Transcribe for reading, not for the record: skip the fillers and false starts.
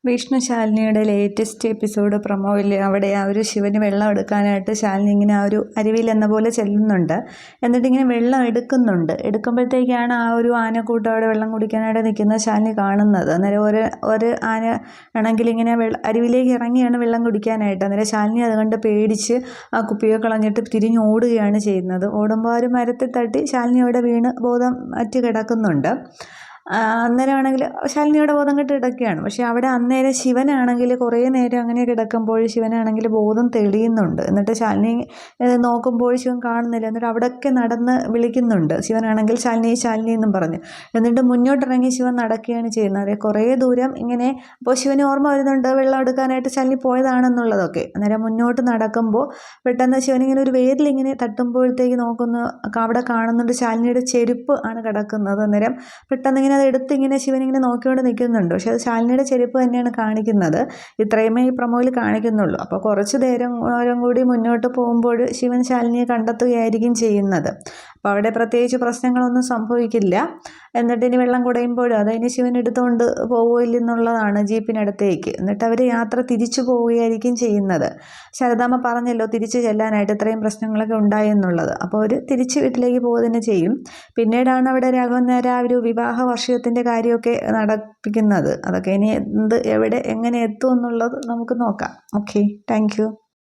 Vishnu ശാലിനിയുടെ latest episode പ്രൊമോയിൽ അവിടെ ആ ഒരു ശിവന് വെള്ളം എടുക്കാനായിട്ട് ശാലിനി ഇങ്ങനെ ആ ഒരു അരുവിയിൽ എന്ന പോലെ ചെല്ലുന്നുണ്ട്. എന്നിട്ട് ഇങ്ങനെ വെള്ളം എടുക്കുമ്പോഴത്തേക്കാണ് ആ ഒരു ആനക്കൂട്ടം അവിടെ വെള്ളം കുടിക്കാനായിട്ട് നിൽക്കുന്ന ശാലിനി കാണുന്നത്. അന്നേരം ഒരു ആന ആണെങ്കിൽ ഇങ്ങനെ അരുവിയിലേക്ക് ഇറങ്ങിയാണ് വെള്ളം കുടിക്കാനായിട്ട്. അന്നേരം ശാലിനി അതുകൊണ്ട് പേടിച്ച് ആ കുപ്പിയെ കളഞ്ഞിട്ട് തിരിഞ്ഞ് ഓടുകയാണ് ചെയ്യുന്നത്. ഓടുമ്പോൾ ആ ഒരു മരത്തിൽ തട്ടി ശാലിനി അവിടെ വീണ് ബോധം മറ്റ് കിടക്കുന്നുണ്ട്. അന്നേരമാണെങ്കിൽ ശാലിനിയുടെ ബോധം കെട്ട് കിടക്കുകയാണ്. പക്ഷേ അവിടെ അന്നേരം ശിവനാണെങ്കിൽ കുറേ നേരം അങ്ങനെ കിടക്കുമ്പോൾ ശിവനാണെങ്കിൽ ബോധം തെളിയുന്നുണ്ട്. എന്നിട്ട് ശാലിനി നോക്കുമ്പോൾ ശിവൻ കാണുന്നില്ല. എന്നിട്ട് അവിടെയൊക്കെ നടന്ന് വിളിക്കുന്നുണ്ട്. ശിവനാണെങ്കിൽ ശാലിനി ശാലിനി എന്നും പറഞ്ഞു. എന്നിട്ട് മുന്നോട്ടിറങ്ങി ശിവൻ നടക്കുകയാണ് ചെയ്യുന്നത്. അതെ, കുറേ ദൂരം ഇങ്ങനെ അപ്പോൾ ശിവന് ഓർമ്മ വരുന്നുണ്ട് വെള്ളം എടുക്കാനായിട്ട് ശാലിനി പോയതാണെന്നുള്ളതൊക്കെ. അന്നേരം മുന്നോട്ട് നടക്കുമ്പോൾ പെട്ടെന്ന് ശിവനിങ്ങനെ ഒരു വേരിലിങ്ങനെ തട്ടുമ്പോഴത്തേക്ക് നോക്കുന്നു, അവിടെ കാണുന്നുണ്ട് ശാലിനിയുടെ ചെരുപ്പ് ആണ് കിടക്കുന്നത്. അന്നേരം പെട്ടെന്ന് ഇങ്ങനെ അത് എടുത്ത് ഇങ്ങനെ ശിവനിങ്ങനെ നോക്കിക്കൊണ്ട് നിൽക്കുന്നുണ്ട്. പക്ഷേ അത് ശാലിനിയുടെ ചെരുപ്പ് തന്നെയാണ് കാണിക്കുന്നത്. ഇത്രയുമേ ഈ പ്രൊമോയിൽ കാണിക്കുന്നുള്ളൂ. അപ്പോൾ കുറച്ച് നേരം കൂടി മുന്നോട്ട് പോകുമ്പോൾ ശിവൻ ശാലിനിയെ കണ്ടെത്തുകയായിരിക്കും ചെയ്യുന്നത്. അപ്പോൾ അവിടെ പ്രത്യേകിച്ച് പ്രശ്നങ്ങളൊന്നും സംഭവിക്കില്ല. എന്നിട്ട് ഇനി വെള്ളം കുടയുമ്പോഴും അതിന് ശിവൻ എടുത്തുകൊണ്ട് പോവില്ലെന്നുള്ളതാണ് ജീപ്പിനടുത്തേക്ക്. എന്നിട്ട് അവർ യാത്ര തിരിച്ചു പോവുകയായിരിക്കും ചെയ്യുന്നത്. ശാരദാമ്മ പറഞ്ഞല്ലോ തിരിച്ചു ചെല്ലാനായിട്ട്, ഇത്രയും പ്രശ്നങ്ങളൊക്കെ ഉണ്ടായി എന്നുള്ളത്. അപ്പോൾ അവർ തിരിച്ച് വീട്ടിലേക്ക് പോകുക തന്നെ ചെയ്യും. പിന്നീടാണ് അവിടെ രാഘവൻ നായർ ആ ഒരു വിവാഹ വാർഷികത്തിൻ്റെ കാര്യമൊക്കെ നടപ്പിക്കുന്നത്. അതൊക്കെ ഇനി എവിടെ എങ്ങനെ എത്തും എന്നുള്ളത് നമുക്ക് നോക്കാം. Okay, thank you.